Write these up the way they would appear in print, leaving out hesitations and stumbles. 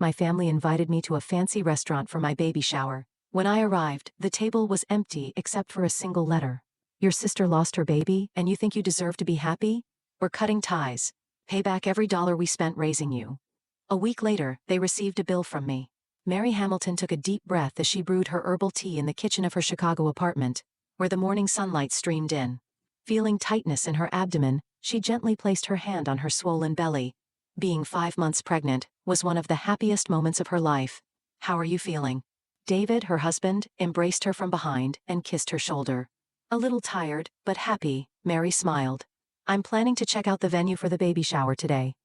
My family invited me to a fancy restaurant for my baby shower. When I arrived, the table was empty except for a single letter. Your sister lost her baby, and you think you deserve to be happy? We're cutting ties. Pay back every dollar we spent raising you. A week later, they received a bill from me. Mary Hamilton took a deep breath as she brewed her herbal tea in the kitchen of her Chicago apartment, where the morning sunlight streamed in. Feeling tightness in her abdomen, she gently placed her hand on her swollen belly. Being 5 months pregnant was one of the happiest moments of her life. How are you feeling? David, her husband, embraced her from behind and kissed her shoulder. A little tired, but happy, Mary smiled. I'm planning to check out the venue for the baby shower today.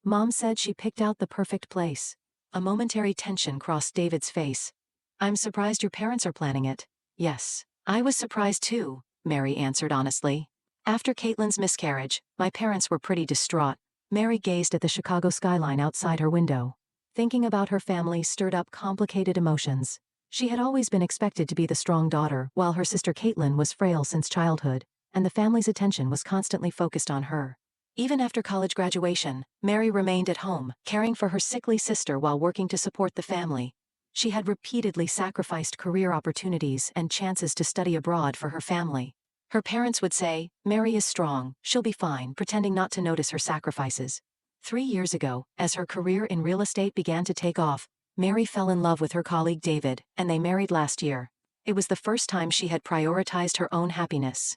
Mom said she picked out the perfect place. A momentary tension crossed David's face. I'm surprised your parents are planning it. Yes, I was surprised too, Mary answered honestly. After Caitlin's miscarriage, my parents were pretty distraught. Mary gazed at the Chicago skyline outside her window. Thinking about her family stirred up complicated emotions. She had always been expected to be the strong daughter, while her sister Caitlin was frail since childhood, and the family's attention was constantly focused on her. Even after college graduation, Mary remained at home, caring for her sickly sister while working to support the family. She had repeatedly sacrificed career opportunities and chances to study abroad for her family. Her parents would say, "Mary is strong, she'll be fine," pretending not to notice her sacrifices. 3 years ago, as her career in real estate began to take off, Mary fell in love with her colleague David, and they married last year. It was the first time she had prioritized her own happiness.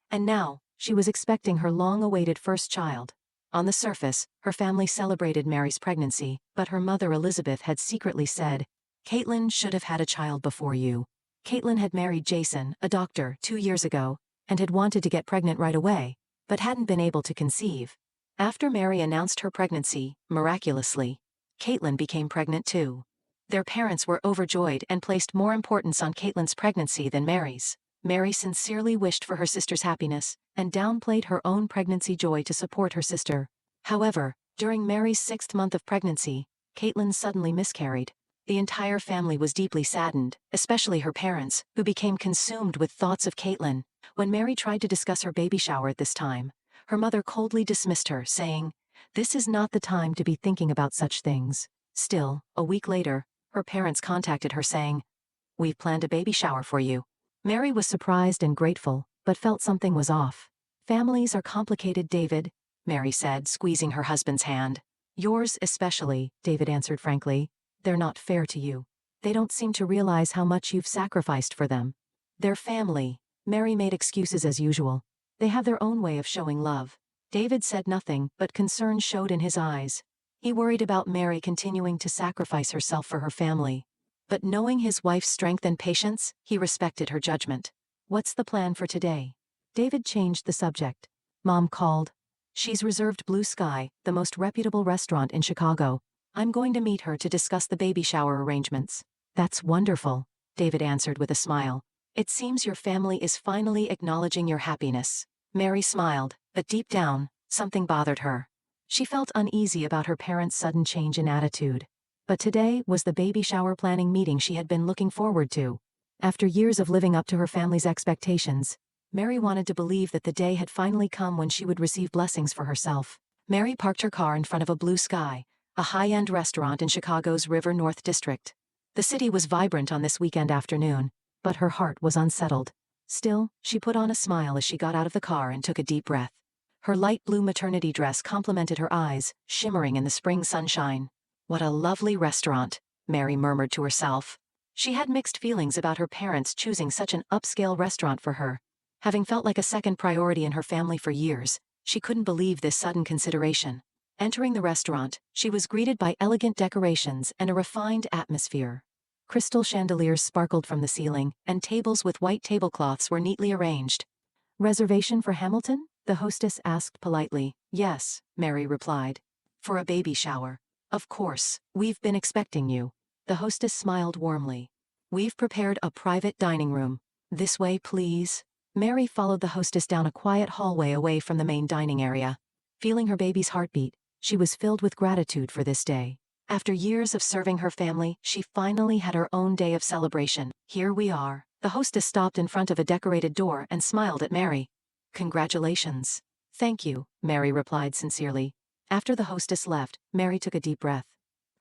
And now, she was expecting her long-awaited first child. On the surface, her family celebrated Mary's pregnancy, but her mother Elizabeth had secretly said, "Caitlin should have had a child before you." Caitlin had married Jason, a doctor, 2 years ago, and had wanted to get pregnant right away, but hadn't been able to conceive. After Mary announced her pregnancy, miraculously, Caitlin became pregnant too. Their parents were overjoyed and placed more importance on Caitlin's pregnancy than Mary's. Mary sincerely wished for her sister's happiness, and downplayed her own pregnancy joy to support her sister. However, during Mary's 6th month of pregnancy, Caitlin suddenly miscarried. The entire family was deeply saddened, especially her parents, who became consumed with thoughts of Caitlin. When Mary tried to discuss her baby shower at this time, her mother coldly dismissed her, saying, "This is not the time to be thinking about such things." Still, a week later, her parents contacted her saying, "We've planned a baby shower for you." Mary was surprised and grateful, but felt something was off. "Families are complicated, David," Mary said, squeezing her husband's hand. "Yours especially," David answered frankly. "They're not fair to you. They don't seem to realize how much you've sacrificed for them." "Their family," Mary made excuses as usual. "They have their own way of showing love." David said nothing, but concern showed in his eyes. He worried about Mary continuing to sacrifice herself for her family. But knowing his wife's strength and patience, he respected her judgment. "What's the plan for today?" David changed the subject. "Mom called. She's reserved Blue Sky, the most reputable restaurant in Chicago. I'm going to meet her to discuss the baby shower arrangements." "That's wonderful," David answered with a smile. "It seems your family is finally acknowledging your happiness." Mary smiled, but deep down, something bothered her. She felt uneasy about her parents' sudden change in attitude. But today was the baby shower planning meeting she had been looking forward to. After years of living up to her family's expectations, Mary wanted to believe that the day had finally come when she would receive blessings for herself. Mary parked her car in front of a Blue Sky, a high-end restaurant in Chicago's River North District. The city was vibrant on this weekend afternoon, but her heart was unsettled. Still, she put on a smile as she got out of the car and took a deep breath. Her light blue maternity dress complemented her eyes, shimmering in the spring sunshine. "What a lovely restaurant," Mary murmured to herself. She had mixed feelings about her parents choosing such an upscale restaurant for her. Having felt like a second priority in her family for years, she couldn't believe this sudden consideration. Entering the restaurant, she was greeted by elegant decorations and a refined atmosphere. Crystal chandeliers sparkled from the ceiling, and tables with white tablecloths were neatly arranged. "Reservation for Hamilton?" the hostess asked politely. "Yes," Mary replied. "For a baby shower." "Of course, we've been expecting you." The hostess smiled warmly. "We've prepared a private dining room. This way, please." Mary followed the hostess down a quiet hallway away from the main dining area. Feeling her baby's heartbeat, she was filled with gratitude for this day. After years of serving her family, she finally had her own day of celebration. "Here we are." The hostess stopped in front of a decorated door and smiled at Mary. "Congratulations." "Thank you," Mary replied sincerely. After the hostess left, Mary took a deep breath.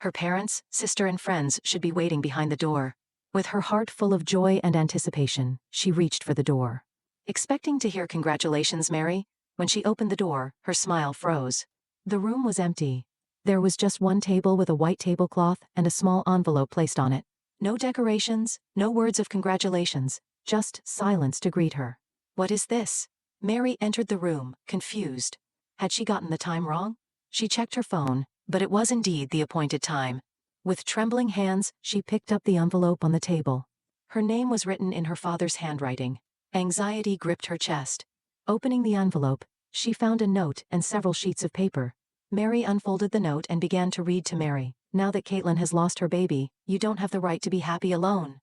Her parents, sister and friends should be waiting behind the door. With her heart full of joy and anticipation, she reached for the door. Expecting to hear "Congratulations, Mary," when she opened the door, her smile froze. The room was empty. There was just one table with a white tablecloth and a small envelope placed on it. No decorations, no words of congratulations, just silence to greet her. What is this? Mary entered the room, confused. Had she gotten the time wrong? She checked her phone, but it was indeed the appointed time. With trembling hands, she picked up the envelope on the table. Her name was written in her father's handwriting. Anxiety gripped her chest. Opening the envelope, she found a note and several sheets of paper. Mary unfolded the note and began to read to Mary. "Now that Caitlin has lost her baby, you don't have the right to be happy alone.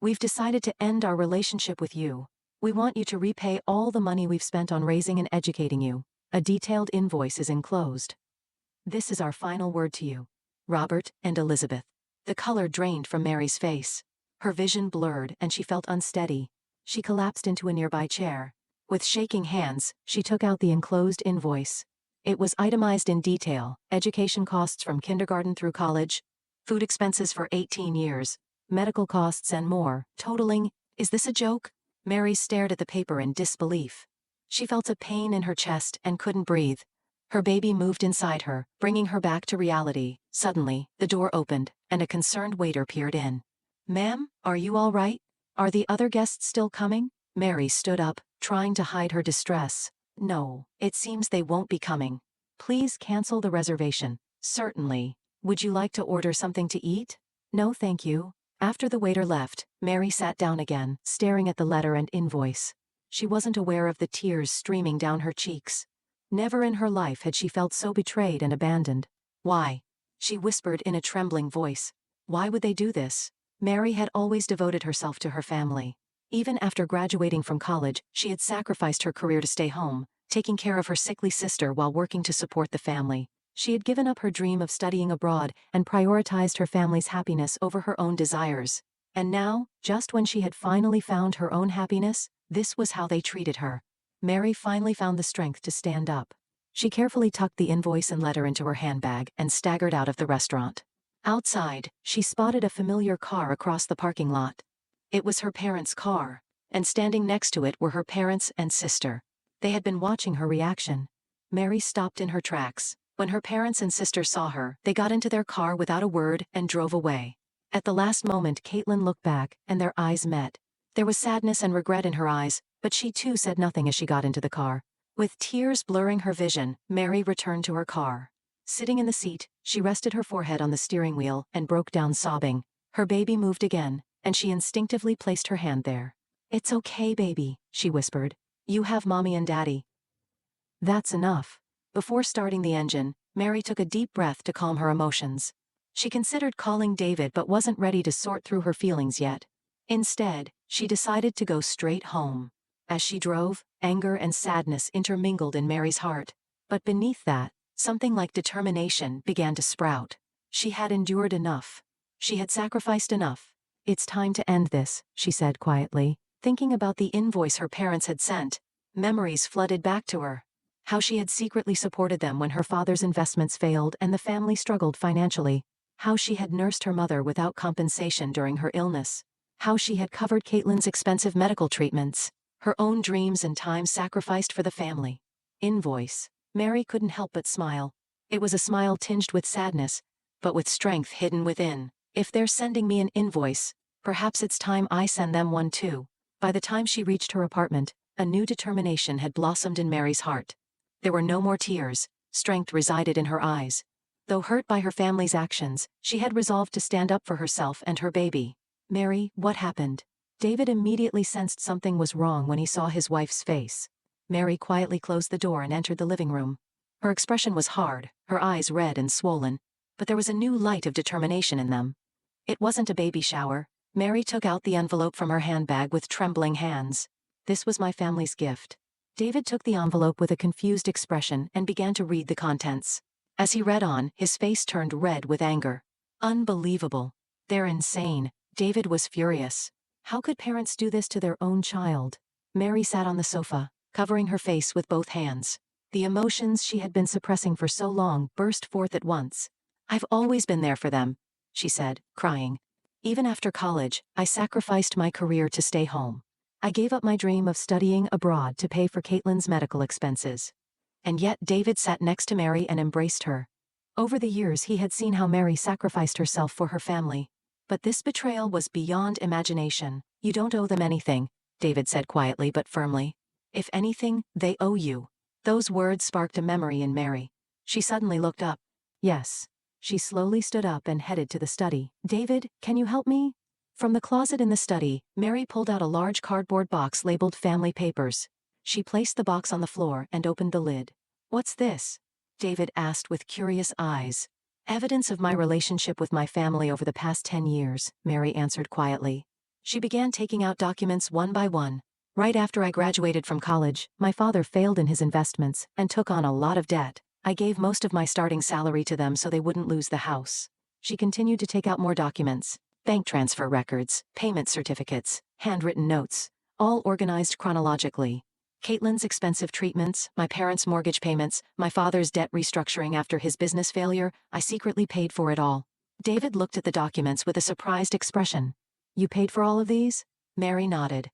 We've decided to end our relationship with you. We want you to repay all the money we've spent on raising and educating you. A detailed invoice is enclosed. This is our final word to you. Robert and Elizabeth." The color drained from Mary's face. Her vision blurred and she felt unsteady. She collapsed into a nearby chair. With shaking hands, she took out the enclosed invoice. It was itemized in detail: education costs from kindergarten through college, food expenses for 18 years, medical costs and more, totaling, "Is this a joke?" Mary stared at the paper in disbelief. She felt a pain in her chest and couldn't breathe. Her baby moved inside her, bringing her back to reality. Suddenly, the door opened, and a concerned waiter peered in. "Ma'am, are you all right? Are the other guests still coming?" Mary stood up, trying to hide her distress. "No, it seems they won't be coming. Please cancel the reservation." "Certainly. Would you like to order something to eat?" "No, thank you." After the waiter left, Mary sat down again, staring at the letter and invoice. She wasn't aware of the tears streaming down her cheeks. Never in her life had she felt so betrayed and abandoned. "Why?" she whispered in a trembling voice. "Why would they do this?" Mary had always devoted herself to her family. Even after graduating from college, she had sacrificed her career to stay home, taking care of her sickly sister while working to support the family. She had given up her dream of studying abroad and prioritized her family's happiness over her own desires. And now, just when she had finally found her own happiness, this was how they treated her. Mary finally found the strength to stand up. She carefully tucked the invoice and letter into her handbag and staggered out of the restaurant. Outside, she spotted a familiar car across the parking lot. It was her parents' car, and standing next to it were her parents and sister. They had been watching her reaction. Mary stopped in her tracks. When her parents and sister saw her, they got into their car without a word and drove away. At the last moment, Caitlin looked back, and their eyes met. There was sadness and regret in her eyes, but she too said nothing as she got into the car. With tears blurring her vision, Mary returned to her car. Sitting in the seat, she rested her forehead on the steering wheel and broke down sobbing. Her baby moved again, and she instinctively placed her hand there. "It's okay, baby," she whispered. "You have mommy and daddy." That's enough. Before starting the engine, Mary took a deep breath to calm her emotions. She considered calling David but wasn't ready to sort through her feelings yet. Instead, she decided to go straight home. As she drove, anger and sadness intermingled in Mary's heart. But beneath that, something like determination began to sprout. She had endured enough. She had sacrificed enough. "It's time to end this," she said quietly. Thinking about the invoice her parents had sent, memories flooded back to her. How she had secretly supported them when her father's investments failed and the family struggled financially. How she had nursed her mother without compensation during her illness. How she had covered Caitlin's expensive medical treatments. Her own dreams and time sacrificed for the family. Invoice. Mary couldn't help but smile. It was a smile tinged with sadness, but with strength hidden within. If they're sending me an invoice, perhaps it's time I send them one too. By the time she reached her apartment, a new determination had blossomed in Mary's heart. There were no more tears. Strength resided in her eyes. Though hurt by her family's actions, she had resolved to stand up for herself and her baby. "Mary, what happened?" David immediately sensed something was wrong when he saw his wife's face. Mary quietly closed the door and entered the living room. Her expression was hard, her eyes red and swollen, but there was a new light of determination in them. "It wasn't a baby shower." Mary took out the envelope from her handbag with trembling hands. "This was my family's gift." David took the envelope with a confused expression and began to read the contents. As he read on, his face turned red with anger. "Unbelievable. They're insane." David was furious. How could parents do this to their own child? Mary sat on the sofa, covering her face with both hands. The emotions she had been suppressing for so long burst forth at once. I've always been there for them, she said, crying. Even after college, I sacrificed my career to stay home. I gave up my dream of studying abroad to pay for Caitlin's medical expenses. And yet David sat next to Mary and embraced her. Over the years he had seen how Mary sacrificed herself for her family. But this betrayal was beyond imagination. You don't owe them anything, David said quietly but firmly. If anything, they owe you. Those words sparked a memory in Mary. She suddenly looked up. Yes. She slowly stood up and headed to the study. David, can you help me? From the closet in the study, Mary pulled out a large cardboard box labeled Family Papers. She placed the box on the floor and opened the lid. What's this? David asked with curious eyes. Evidence of my relationship with my family over the past 10 years, Mary answered quietly. She began taking out documents one by one. Right after I graduated from college, my father failed in his investments and took on a lot of debt. I gave most of my starting salary to them so they wouldn't lose the house. She continued to take out more documents. Bank transfer records, payment certificates, handwritten notes, all organized chronologically. Caitlin's expensive treatments, my parents' mortgage payments, my father's debt restructuring after his business failure, I secretly paid for it all. David looked at the documents with a surprised expression. You paid for all of these? Mary nodded.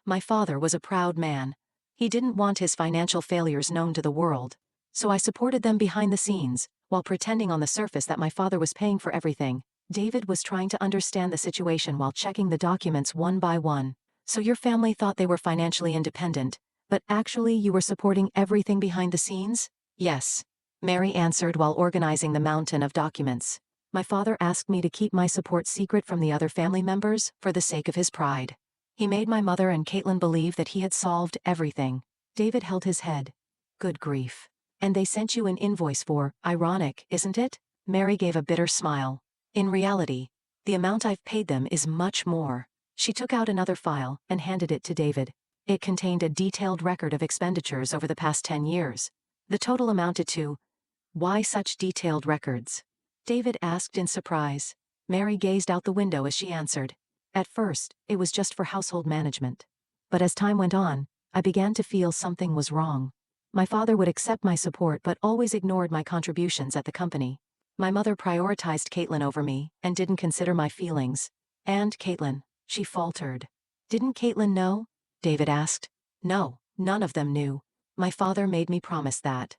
My father was a proud man. He didn't want his financial failures known to the world. So I supported them behind the scenes, while pretending on the surface that my father was paying for everything. David was trying to understand the situation while checking the documents one by one. So your family thought they were financially independent, but actually you were supporting everything behind the scenes? Yes, Mary answered while organizing the mountain of documents. My father asked me to keep my support secret from the other family members for the sake of his pride. He made my mother and Caitlin believe that he had solved everything. David held his head. Good grief. And they sent you an invoice for, ironic, isn't it? Mary gave a bitter smile. In reality, the amount I've paid them is much more. She took out another file and handed it to David. It contained a detailed record of expenditures over the past 10 years. The total amounted to... Why such detailed records? David asked in surprise. Mary gazed out the window as she answered. At first, it was just for household management. But as time went on, I began to feel something was wrong. My father would accept my support but always ignored my contributions at the company. My mother prioritized Caitlin over me and didn't consider my feelings. And Caitlin, she faltered. Didn't Caitlin know? David asked. No, none of them knew. My father made me promise that.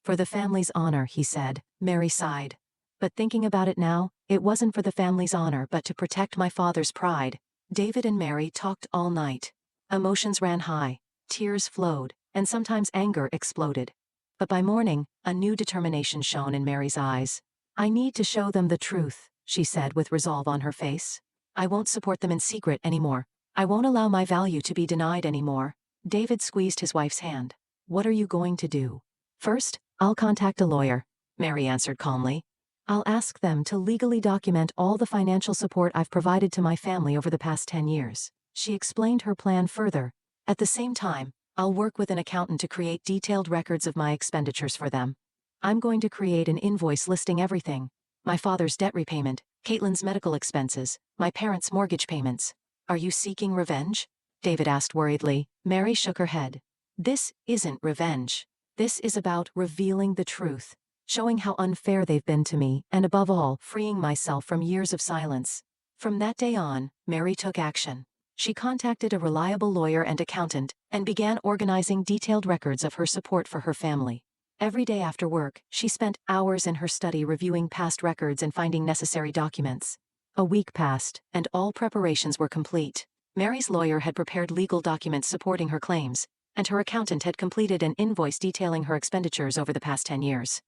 For the family's honor, he said. Mary sighed. But thinking about it now, it wasn't for the family's honor but to protect my father's pride. David and Mary talked all night. Emotions ran high, tears flowed, and sometimes anger exploded. But by morning, a new determination shone in Mary's eyes. I need to show them the truth, she said with resolve on her face. I won't support them in secret anymore. I won't allow my value to be denied anymore. David squeezed his wife's hand. What are you going to do? First, I'll contact a lawyer, Mary answered calmly. I'll ask them to legally document all the financial support I've provided to my family over the past 10 years. She explained her plan further. At the same time, I'll work with an accountant to create detailed records of my expenditures for them. I'm going to create an invoice listing everything. My father's debt repayment, Caitlin's medical expenses, my parents' mortgage payments. Are you seeking revenge? David asked worriedly. Mary shook her head. This isn't revenge. This is about revealing the truth, showing how unfair they've been to me, and above all, freeing myself from years of silence. From that day on, Mary took action. She contacted a reliable lawyer and accountant, and began organizing detailed records of her support for her family. Every day after work, she spent hours in her study reviewing past records and finding necessary documents. A week passed, and all preparations were complete. Mary's lawyer had prepared legal documents supporting her claims, and her accountant had completed an invoice detailing her expenditures over the past 10 years.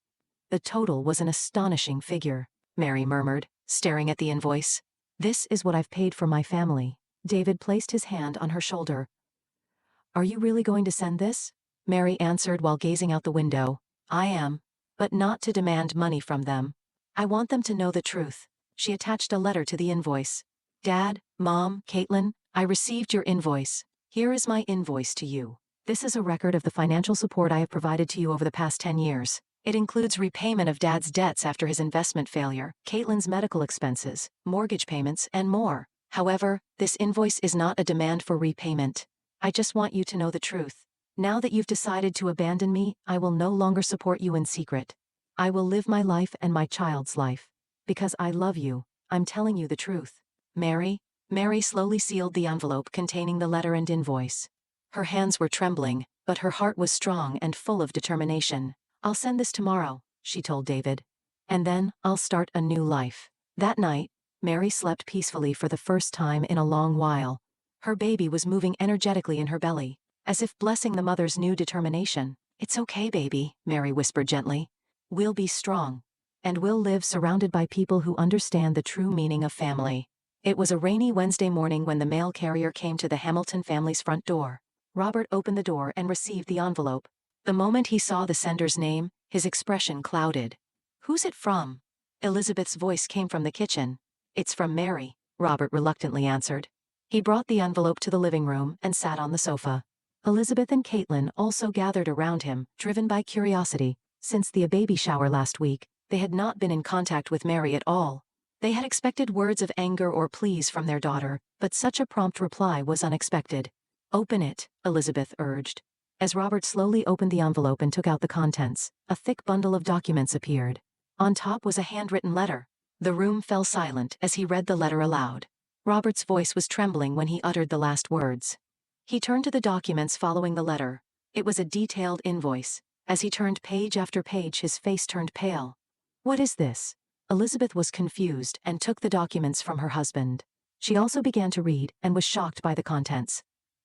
The total was an astonishing figure, Mary murmured, staring at the invoice. This is what I've paid for my family. David placed his hand on her shoulder. Are you really going to send this? Mary answered while gazing out the window. I am, but not to demand money from them. I want them to know the truth. She attached a letter to the invoice. Dad, Mom, Caitlin, I received your invoice. Here is my invoice to you. This is a record of the financial support I have provided to you over the past 10 years. It includes repayment of Dad's debts after his investment failure, Caitlin's medical expenses, mortgage payments, and more. However, this invoice is not a demand for repayment. I just want you to know the truth. Now that you've decided to abandon me, I will no longer support you in secret. I will live my life and my child's life. Because I love you, I'm telling you the truth. Mary. Mary slowly sealed the envelope containing the letter and invoice. Her hands were trembling, but her heart was strong and full of determination. I'll send this tomorrow, she told David. And then, I'll start a new life. That night, Mary slept peacefully for the first time in a long while. Her baby was moving energetically in her belly, as if blessing the mother's new determination. It's okay, baby, Mary whispered gently. We'll be strong. And we'll live surrounded by people who understand the true meaning of family. It was a rainy Wednesday morning when the mail carrier came to the Hamilton family's front door. Robert opened the door and received the envelope. The moment he saw the sender's name, his expression clouded. Who's it from? Elizabeth's voice came from the kitchen. It's from Mary, Robert reluctantly answered. He brought the envelope to the living room and sat on the sofa. Elizabeth and Caitlin also gathered around him, driven by curiosity. Since the baby shower last week, they had not been in contact with Mary at all. They had expected words of anger or pleas from their daughter, but such a prompt reply was unexpected. Open it, Elizabeth urged. As Robert slowly opened the envelope and took out the contents, a thick bundle of documents appeared. On top was a handwritten letter. The room fell silent as he read the letter aloud. Robert's voice was trembling when he uttered the last words. He turned to the documents following the letter. It was a detailed invoice. As he turned page after page, his face turned pale. What is this? Elizabeth was confused and took the documents from her husband. She also began to read and was shocked by the contents.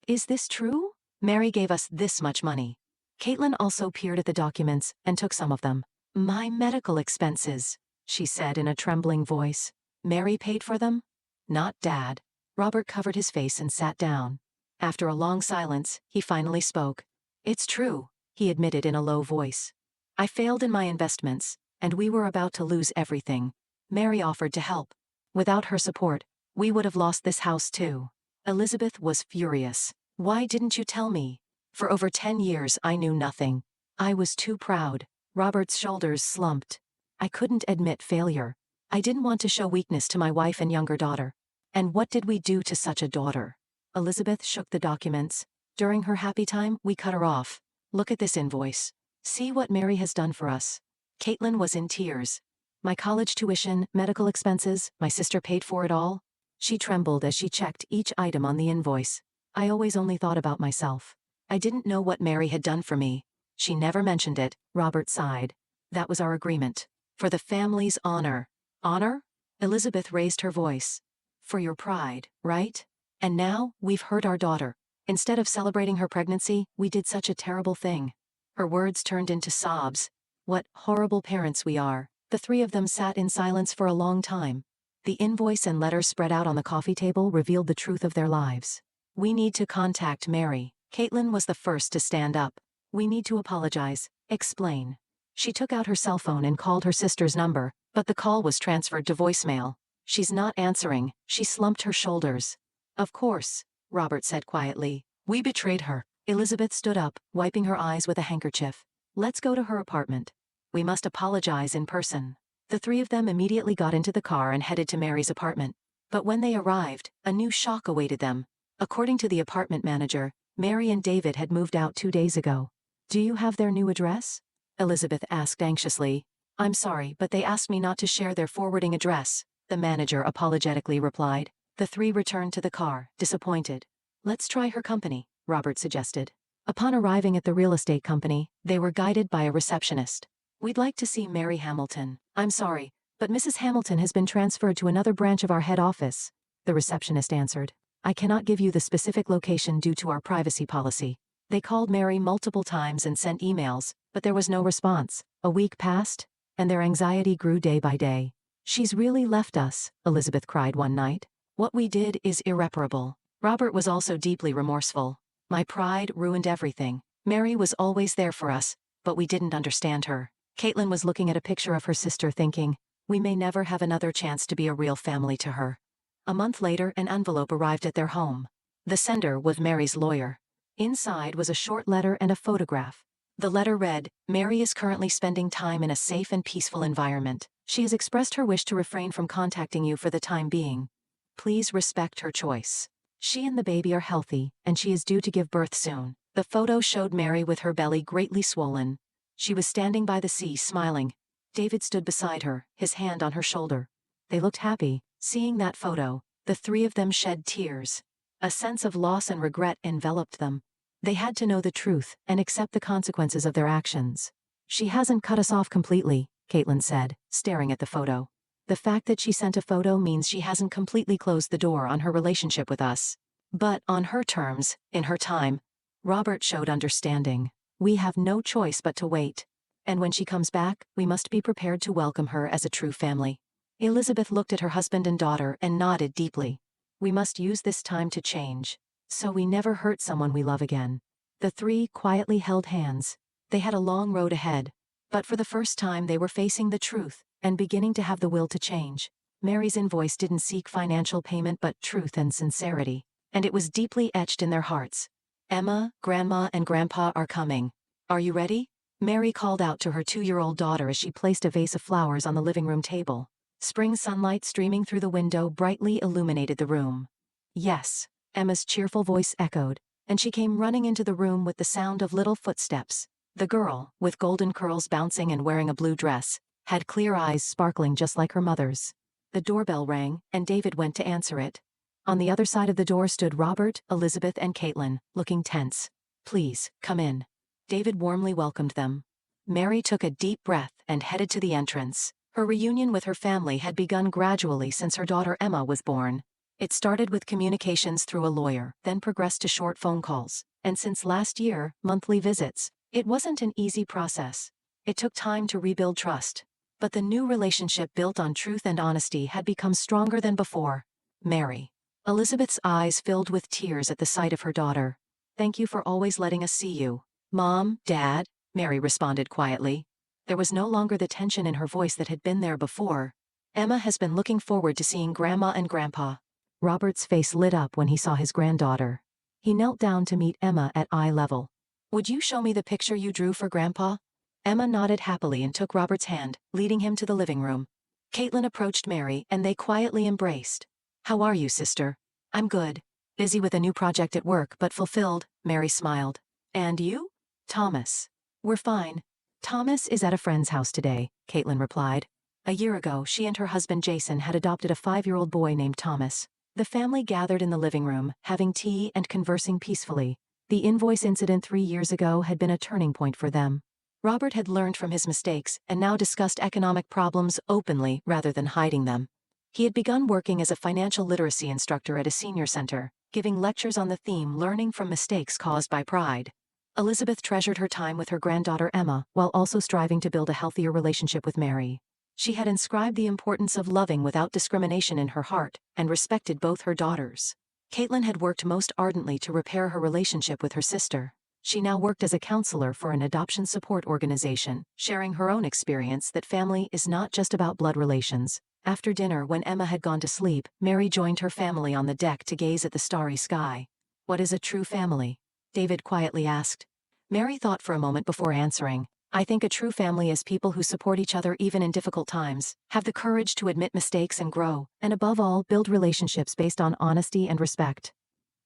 Is this true? Mary gave us this much money. Caitlin also peered at the documents and took some of them. My medical expenses, she said in a trembling voice. Mary paid for them? Not Dad. Robert covered his face and sat down. After a long silence, he finally spoke. It's true, he admitted in a low voice. I failed in my investments, and we were about to lose everything. Mary offered to help. Without her support, we would have lost this house too. Elizabeth was furious. Why didn't you tell me? For over 10 years I knew nothing. I was too proud. Robert's shoulders slumped. I couldn't admit failure. I didn't want to show weakness to my wife and younger daughter. And what did we do to such a daughter? Elizabeth shook the documents. During her happy time, we cut her off. Look at this invoice. See what Mary has done for us. Caitlin was in tears. My college tuition, medical expenses, my sister paid for it all. She trembled as she checked each item on the invoice. I always only thought about myself. I didn't know what Mary had done for me. She never mentioned it, Robert sighed. That was our agreement. For the family's honor. Honor? Elizabeth raised her voice. For your pride, right? And now, we've hurt our daughter. Instead of celebrating her pregnancy, we did such a terrible thing. Her words turned into sobs. What horrible parents we are. The three of them sat in silence for a long time. The invoice and letter spread out on the coffee table revealed the truth of their lives. We need to contact Mary. Caitlin was the first to stand up. We need to apologize. Explain. She took out her cell phone and called her sister's number, but the call was transferred to voicemail. She's not answering. She slumped her shoulders. Of course, Robert said quietly. We betrayed her. Elizabeth stood up, wiping her eyes with a handkerchief. Let's go to her apartment. We must apologize in person. The three of them immediately got into the car and headed to Mary's apartment. But when they arrived, a new shock awaited them. According to the apartment manager, Mary and David had moved out 2 days ago. Do you have their new address? Elizabeth asked anxiously. I'm sorry, but they asked me not to share their forwarding address, the manager apologetically replied. The three returned to the car, disappointed. Let's try her company, Robert suggested. Upon arriving at the real estate company, they were guided by a receptionist. We'd like to see Mary Hamilton. I'm sorry, but Mrs. Hamilton has been transferred to another branch of our head office, the receptionist answered. I cannot give you the specific location due to our privacy policy. They called Mary multiple times and sent emails, but there was no response. A week passed, and their anxiety grew day by day. She's really left us, Elizabeth cried one night. What we did is irreparable. Robert was also deeply remorseful. My pride ruined everything. Mary was always there for us, but we didn't understand her. Caitlin was looking at a picture of her sister thinking, we may never have another chance to be a real family to her. A month later, an envelope arrived at their home. The sender was Mary's lawyer. Inside was a short letter and a photograph. The letter read, Mary is currently spending time in a safe and peaceful environment. She has expressed her wish to refrain from contacting you for the time being. Please respect her choice. She and the baby are healthy, and she is due to give birth soon. The photo showed Mary with her belly greatly swollen. She was standing by the sea smiling. David stood beside her, his hand on her shoulder. They looked happy. Seeing that photo, the three of them shed tears. A sense of loss and regret enveloped them. They had to know the truth and accept the consequences of their actions. She hasn't cut us off completely, Caitlin said, staring at the photo. The fact that she sent a photo means she hasn't completely closed the door on her relationship with us. But on her terms, in her time. Robert showed understanding. We have no choice but to wait. And when she comes back, we must be prepared to welcome her as a true family. Elizabeth looked at her husband and daughter and nodded deeply. We must use this time to change, so we never hurt someone we love again. The three quietly held hands. They had a long road ahead, but for the first time they were facing the truth and beginning to have the will to change. Mary's invoice didn't seek financial payment but truth and sincerity, and it was deeply etched in their hearts. Emma, Grandma, and Grandpa are coming. Are you ready? Mary called out to her 2-year-old daughter as she placed a vase of flowers on the living room table. Spring sunlight streaming through the window brightly illuminated the room. Yes, Emma's cheerful voice echoed, and she came running into the room with the sound of little footsteps. The girl, with golden curls bouncing and wearing a blue dress, had clear eyes sparkling just like her mother's. The doorbell rang, and David went to answer it. On the other side of the door stood Robert, Elizabeth, and Caitlin, looking tense. Please, come in. David warmly welcomed them. Mary took a deep breath and headed to the entrance. Her reunion with her family had begun gradually since her daughter Emma was born. It started with communications through a lawyer, then progressed to short phone calls, and since last year, monthly visits. It wasn't an easy process. It took time to rebuild trust. But the new relationship built on truth and honesty had become stronger than before. Mary. Elizabeth's eyes filled with tears at the sight of her daughter. Thank you for always letting us see you. Mom, Dad, Mary responded quietly. There was no longer the tension in her voice that had been there before. Emma has been looking forward to seeing Grandma and Grandpa. Robert's face lit up when he saw his granddaughter. He knelt down to meet Emma at eye level. Would you show me the picture you drew for Grandpa? Emma nodded happily and took Robert's hand, leading him to the living room. Caitlin approached Mary and they quietly embraced. How are you, sister? I'm good. Busy with a new project at work, but fulfilled, Mary smiled. And you? Thomas. We're fine. Thomas is at a friend's house today, Caitlin replied. A year ago, she and her husband Jason had adopted a 5-year-old boy named Thomas. The family gathered in the living room, having tea and conversing peacefully. The invoice incident 3 years ago had been a turning point for them. Robert had learned from his mistakes and now discussed economic problems openly rather than hiding them. He had begun working as a financial literacy instructor at a senior center, giving lectures on the theme learning from mistakes caused by pride. Elizabeth treasured her time with her granddaughter Emma while also striving to build a healthier relationship with Mary. She had inscribed the importance of loving without discrimination in her heart and respected both her daughters. Caitlin had worked most ardently to repair her relationship with her sister. She now worked as a counselor for an adoption support organization, sharing her own experience that family is not just about blood relations. After dinner, when Emma had gone to sleep, Mary joined her family on the deck to gaze at the starry sky. What is a true family? David quietly asked. Mary thought for a moment before answering. I think a true family is people who support each other even in difficult times, have the courage to admit mistakes and grow, and above all, build relationships based on honesty and respect.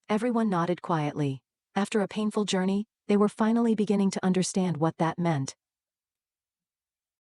Everyone nodded quietly. After a painful journey, they were finally beginning to understand what that meant.